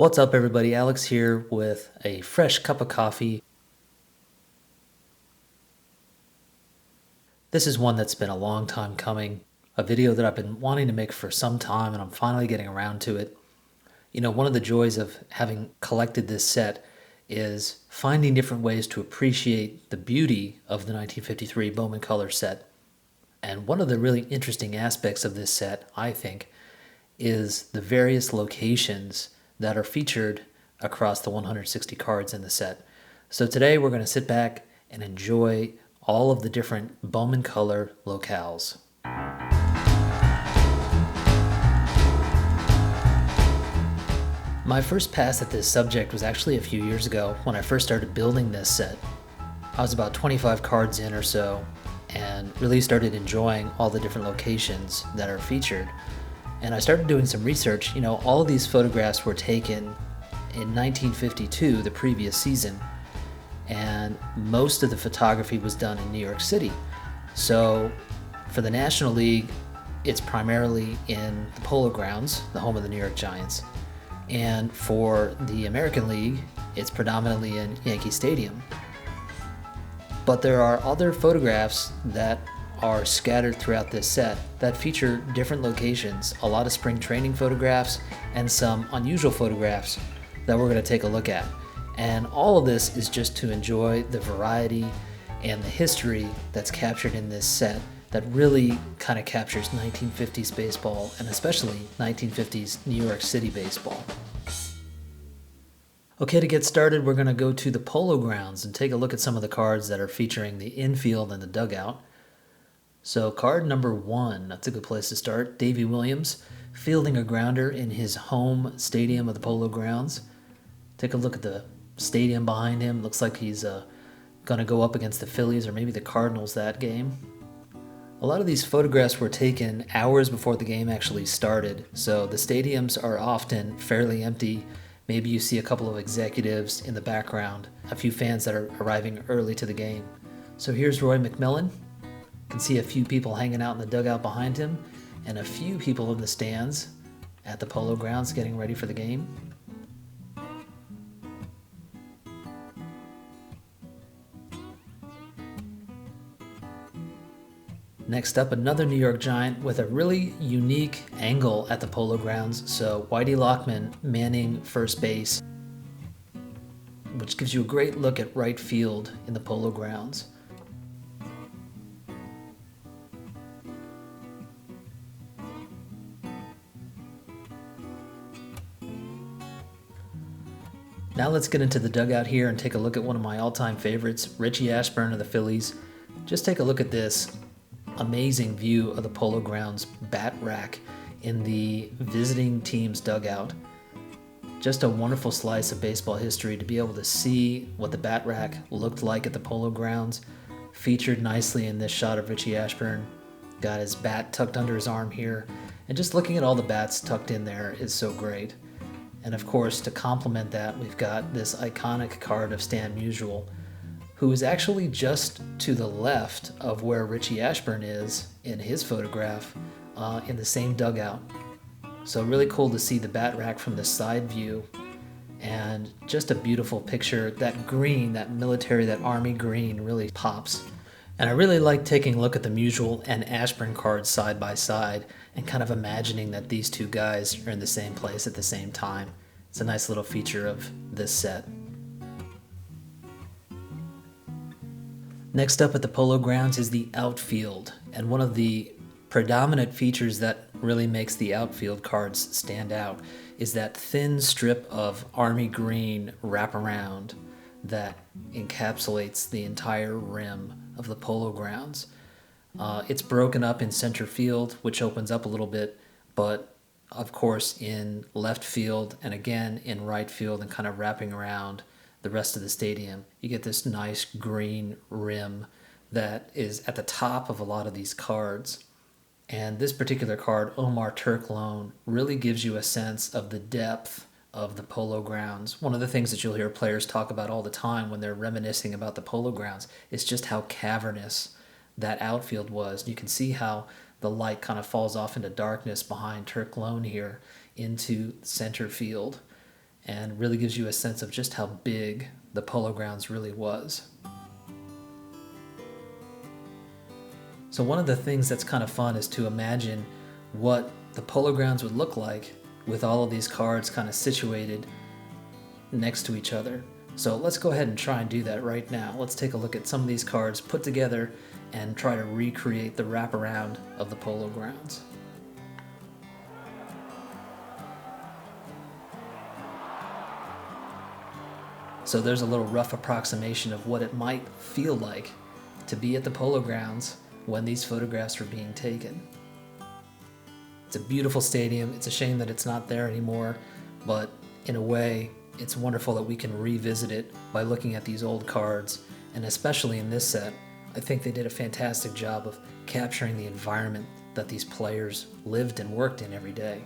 What's up, everybody? Alex here with a fresh cup of coffee. This is one that's been a long time coming, a video that I've been wanting to make for some time, and I'm finally getting around to it. You know, one of the joys of having collected this set is finding different ways to appreciate the beauty of the 1953 Bowman color set. And one of the really interesting aspects of this set, I think, is the various locations that are featured across the 160 cards in the set. So today we're going to sit back and enjoy all of the different Bowman color locales. My first pass at this subject was actually a few years ago when I first started building this set. I was about 25 cards in or so and really started enjoying all the different locations that are featured. And I started doing some research. You know, all of these photographs were taken in 1952, the previous season, and most of the photography was done in New York City. So for the National League, it's primarily in the Polo Grounds, the home of the New York Giants. And for the American League, it's predominantly in Yankee Stadium. But there are other photographs that are scattered throughout this set that feature different locations, a lot of spring training photographs, and some unusual photographs that we're going to take a look at. And all of this is just to enjoy the variety and the history that's captured in this set that really kind of captures 1950s baseball, and especially 1950s New York City baseball. Okay, to get started, we're going to go to the Polo Grounds and take a look at some of the cards that are featuring the infield and the dugout. So card number 1, that's a good place to start. Davey Williams fielding a grounder in his home stadium of the Polo Grounds. Take a look at the stadium behind him. Looks like he's going to go up against the Phillies or maybe the Cardinals that game. A lot of these photographs were taken hours before the game actually started, so the stadiums are often fairly empty. Maybe you see a couple of executives in the background, a few fans that are arriving early to the game. So here's Roy McMillan. You can see a few people hanging out in the dugout behind him and a few people in the stands at the Polo Grounds getting ready for the game. Next up, another New York Giant with a really unique angle at the Polo Grounds. So Whitey Lockman manning first base, which gives you a great look at right field in the Polo Grounds. Now let's get into the dugout here and take a look at one of my all-time favorites, Richie Ashburn of the Phillies. Just take a look at this amazing view of the Polo Grounds bat rack in the visiting team's dugout. Just a wonderful slice of baseball history to be able to see what the bat rack looked like at the Polo Grounds. Featured nicely in this shot of Richie Ashburn. Got his bat tucked under his arm here. And just looking at all the bats tucked in there is so great. And of course, to complement that, we've got this iconic card of Stan Musial, who is actually just to the left of where Richie Ashburn is in his photograph in the same dugout. So really cool to see the bat rack from the side view, and just a beautiful picture. That green, that military, that army green really pops. And I really like taking a look at the Musial and Ashburn cards side by side and kind of imagining that these two guys are in the same place at the same time. It's a nice little feature of this set. Next up at the Polo Grounds is the outfield, and one of the predominant features that really makes the outfield cards stand out is that thin strip of army green wraparound that encapsulates the entire rim of the Polo Grounds. It's broken up in center field, which opens up a little bit, but of course in left field and again in right field and kind of wrapping around the rest of the stadium, you get this nice green rim that is at the top of a lot of these cards. And this particular card, Omar Turk Loan, really gives you a sense of the depth of the Polo Grounds. One of the things that you'll hear players talk about all the time when they're reminiscing about the Polo Grounds is just how cavernous that outfield was. You can see how the light kind of falls off into darkness behind Turk Loan here into center field. and really gives you a sense of just how big the Polo Grounds really was. So one of the things that's kind of fun is to imagine what the Polo Grounds would look like with all of these cards kind of situated next to each other. So let's go ahead and try and do that right now. Let's take a look at some of these cards put together and try to recreate the wraparound of the Polo Grounds. So there's a little rough approximation of what it might feel like to be at the Polo Grounds when these photographs were being taken. It's a beautiful stadium. It's a shame that it's not there anymore, but in a way, it's wonderful that we can revisit it by looking at these old cards, and especially in this set, I think they did a fantastic job of capturing the environment that these players lived and worked in every day.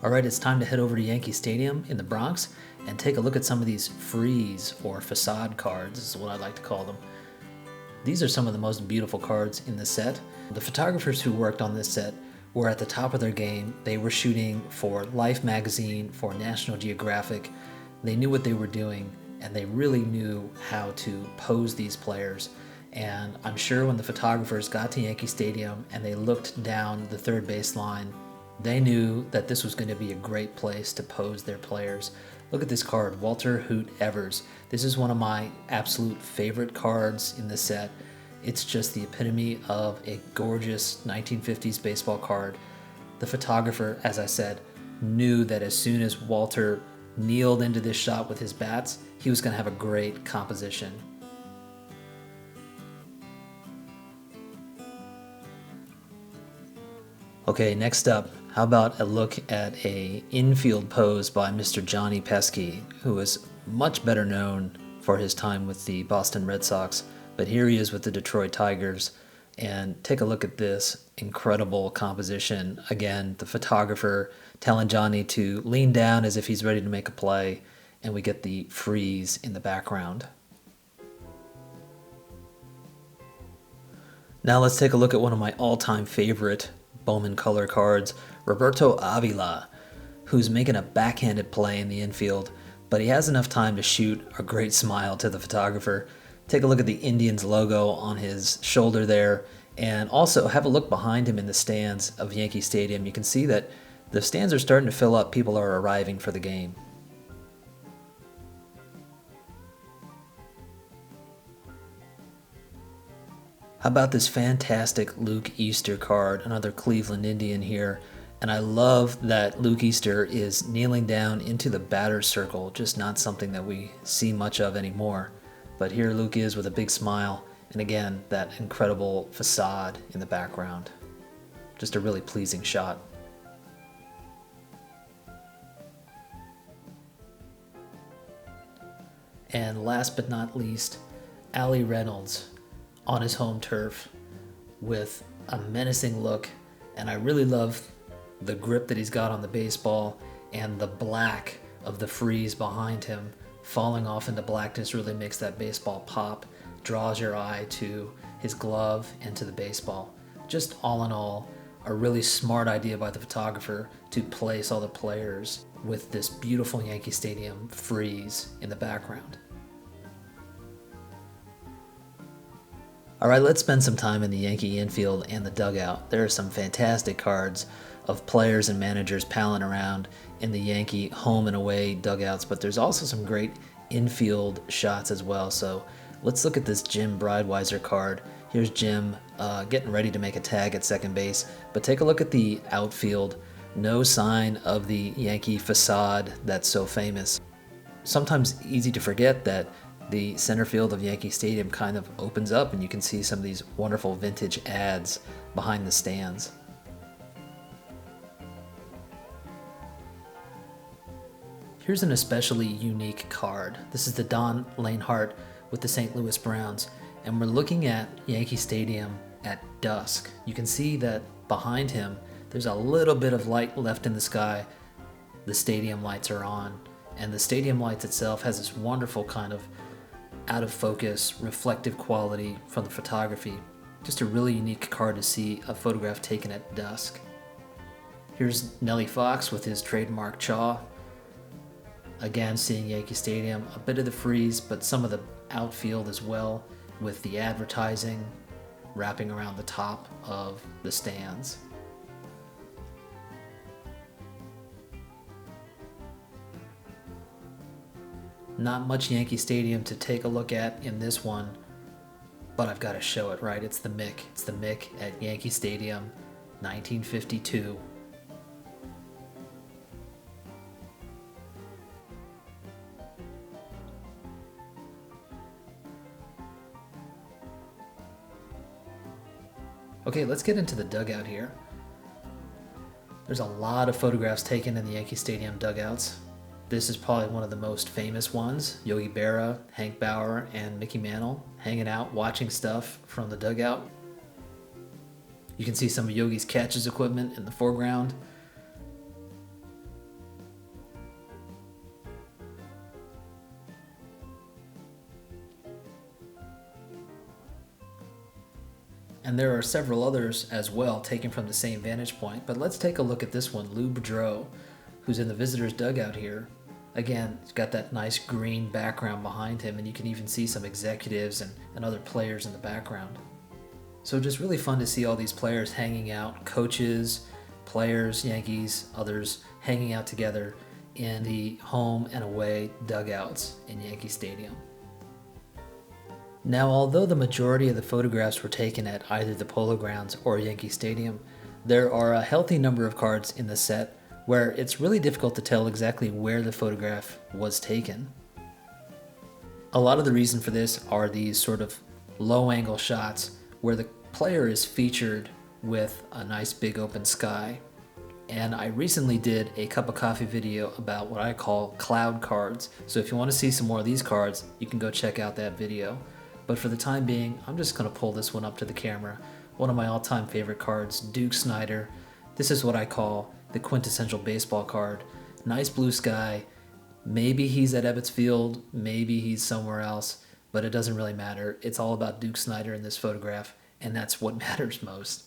Alright, it's time to head over to Yankee Stadium in the Bronx and take a look at some of these frieze or facade cards, is what I like to call them. These are some of the most beautiful cards in the set. The photographers who worked on this set were at the top of their game. They were shooting for Life magazine, for National Geographic. They knew what they were doing, and they really knew how to pose these players. And I'm sure when the photographers got to Yankee Stadium and they looked down the third baseline, they knew that this was going to be a great place to pose their players. Look at this card, Walter Hoot Evers. This is one of my absolute favorite cards in the set. It's just the epitome of a gorgeous 1950s baseball card. The photographer, as I said, knew that as soon as Walter kneeled into this shot with his bats, he was going to have a great composition. Okay, next up, how about a look at a infield pose by Mr. Johnny Pesky, who is much better known for his time with the Boston Red Sox, but here he is with the Detroit Tigers. And take a look at this incredible composition. Again, the photographer telling Johnny to lean down as if he's ready to make a play, and we get the freeze in the background. Now let's take a look at one of my all-time favorite Bowman color cards, Roberto Avila, who's making a backhanded play in the infield, but he has enough time to shoot a great smile to the photographer. Take a look at the Indians logo on his shoulder there, and also have a look behind him in the stands of Yankee Stadium. You can see that the stands are starting to fill up. People are arriving for the game. How about this fantastic Luke Easter card, another Cleveland Indian here. And I love that Luke Easter is kneeling down into the batter's circle, just not something that we see much of anymore. But here Luke is with a big smile, and again, that incredible facade in the background. Just a really pleasing shot. And last but not least, Allie Reynolds on his home turf with a menacing look, and I really love the grip that he's got on the baseball, and the black of the frieze behind him falling off into blackness really makes that baseball pop, draws your eye to his glove and to the baseball. Just all in all, a really smart idea by the photographer to place all the players with this beautiful Yankee Stadium frieze in the background. All right, let's spend some time in the Yankee infield and the dugout. There are some fantastic cards of players and managers palling around in the Yankee home and away dugouts, but there's also some great infield shots as well. So let's look at this Jim Brideweiser card. Here's Jim getting ready to make a tag at second base, but take a look at the outfield. No sign of the Yankee facade that's so famous. Sometimes easy to forget that the center field of Yankee Stadium kind of opens up and you can see some of these wonderful vintage ads behind the stands. Here's an especially unique card. This is the Don Lanehart with the St. Louis Browns, and we're looking at Yankee Stadium at dusk. You can see that behind him there's a little bit of light left in the sky. The stadium lights are on, and the stadium lights itself has this wonderful kind of out of focus, reflective quality from the photography. Just a really unique card to see a photograph taken at dusk. Here's Nellie Fox with his trademark chaw. Again, seeing Yankee Stadium, a bit of the frieze, but some of the outfield as well, with the advertising wrapping around the top of the stands. Not much Yankee Stadium to take a look at in this one, but I've got to show it, right? It's the Mick. It's the Mick at Yankee Stadium, 1952. Okay, let's get into the dugout here. There's a lot of photographs taken in the Yankee Stadium dugouts. This is probably one of the most famous ones. Yogi Berra, Hank Bauer, and Mickey Mantle hanging out, watching stuff from the dugout. You can see some of Yogi's catcher's equipment in the foreground. And there are several others as well taken from the same vantage point, but let's take a look at this one, Lou Boudreau, who's in the visitors' dugout here. Again, he's got that nice green background behind him, and you can even see some executives and other players in the background. So just really fun to see all these players hanging out, coaches, players, Yankees, others hanging out together in the home and away dugouts in Yankee Stadium. Now, although the majority of the photographs were taken at either the Polo Grounds or Yankee Stadium, there are a healthy number of cards in the set where it's really difficult to tell exactly where the photograph was taken. A lot of the reason for this are these sort of low-angle shots where the player is featured with a nice big open sky. And I recently did a cup of coffee video about what I call cloud cards. So if you want to see some more of these cards, you can go check out that video. But for the time being, I'm just going to pull this one up to the camera. One of my all-time favorite cards, Duke Snider. This is what I call the quintessential baseball card. Nice blue sky. Maybe he's at Ebbets Field, maybe he's somewhere else, but it doesn't really matter. It's all about Duke Snider in this photograph, and that's what matters most.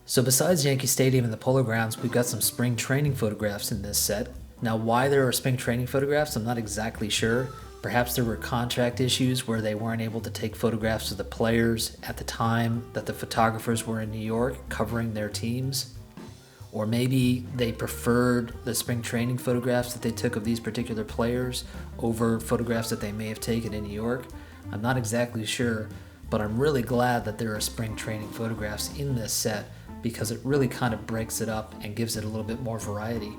So besides Yankee Stadium and the Polo Grounds, we've got some spring training photographs in this set. Now, why there are spring training photographs, I'm not exactly sure. Perhaps there were contract issues where they weren't able to take photographs of the players at the time that the photographers were in New York covering their teams. Or maybe they preferred the spring training photographs that they took of these particular players over photographs that they may have taken in New York. I'm not exactly sure, but I'm really glad that there are spring training photographs in this set because it really kind of breaks it up and gives it a little bit more variety.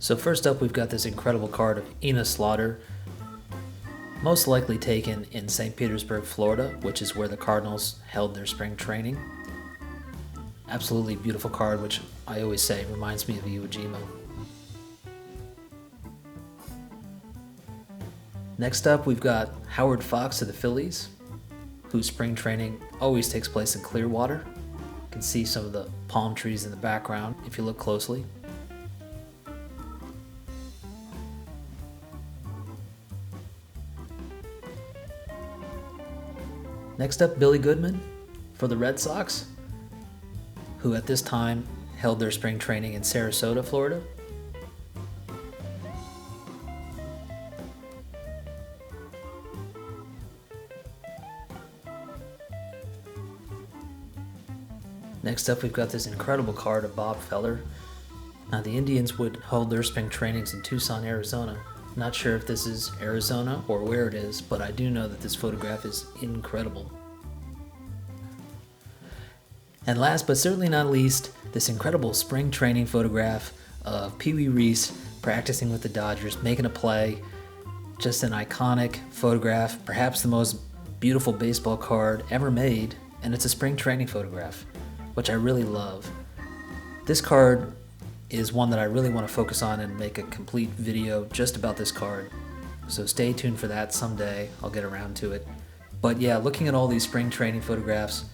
So first up, we've got this incredible card of Ina Slaughter, most likely taken in St. Petersburg, Florida, which is where the Cardinals held their spring training. Absolutely beautiful card, which I always say reminds me of Iwo Jima. Next up, we've got Howard Fox of the Phillies, whose spring training always takes place in Clearwater. You can see some of the palm trees in the background if you look closely. Next up, Billy Goodman for the Red Sox, who at this time held their spring training in Sarasota, Florida. Next up, we've got this incredible card of Bob Feller. Now, the Indians would hold their spring trainings in Tucson, Arizona. Not sure if this is Arizona or where it is, but I do know that this photograph is incredible. And last but certainly not least, this incredible spring training photograph of Pee Wee Reese practicing with the Dodgers, making a play. Just an iconic photograph, perhaps the most beautiful baseball card ever made, and it's a spring training photograph, which I really love. This card is one that I really want to focus on and make a complete video just about this card. So stay tuned for that someday. I'll get around to it. But yeah, looking at all these spring training photographs,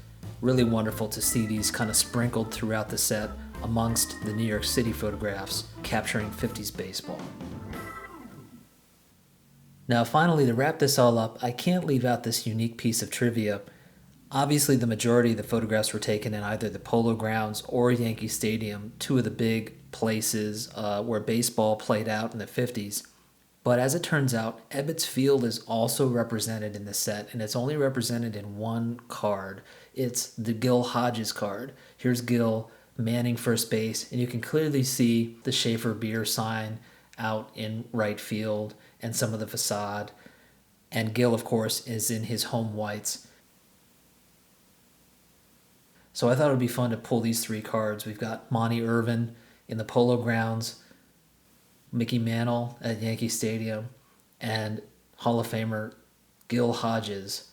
really wonderful to see these kind of sprinkled throughout the set amongst the New York City photographs capturing 50s baseball. Now finally, to wrap this all up, I can't leave out this unique piece of trivia. Obviously, the majority of the photographs were taken in either the Polo Grounds or Yankee Stadium, two of the big places where baseball played out in the 50s. But as it turns out, Ebbets Field is also represented in the set, and it's only represented in one card. It's the Gil Hodges card. Here's Gil manning first base, and you can clearly see the Schaefer beer sign out in right field and some of the facade. And Gil, of course, is in his home whites. So I thought it would be fun to pull these three cards. We've got Monty Irvin in the Polo Grounds, Mickey Mantle at Yankee Stadium, and Hall of Famer Gil Hodges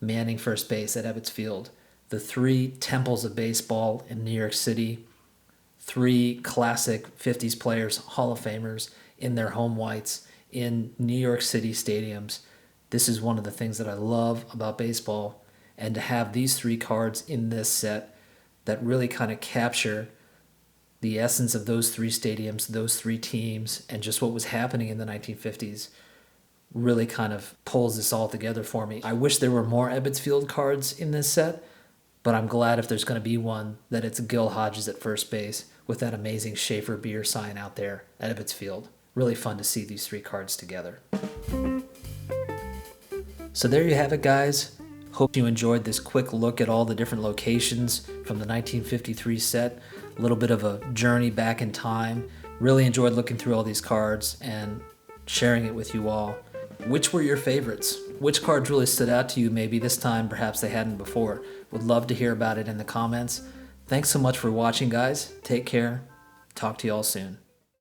manning first base at Ebbets Field. The three temples of baseball in New York City, three classic 50s players, Hall of Famers in their home whites in New York City stadiums. This is one of the things that I love about baseball. And to have these three cards in this set that really kind of capture the essence of those three stadiums, those three teams, and just what was happening in the 1950s really kind of pulls this all together for me. I wish there were more Ebbets Field cards in this set, but I'm glad if there's going to be one that it's Gil Hodges at first base with that amazing Schaefer beer sign out there at Ebbets Field. Really fun to see these three cards together. So there you have it, guys. Hope you enjoyed this quick look at all the different locations from the 1953 set. A little bit of a journey back in time. Really enjoyed looking through all these cards and sharing it with you all. Which were your favorites? Which cards really stood out to you maybe this time, perhaps they hadn't before? Would love to hear about it in the comments. Thanks so much for watching, guys. Take care. Talk to you all soon.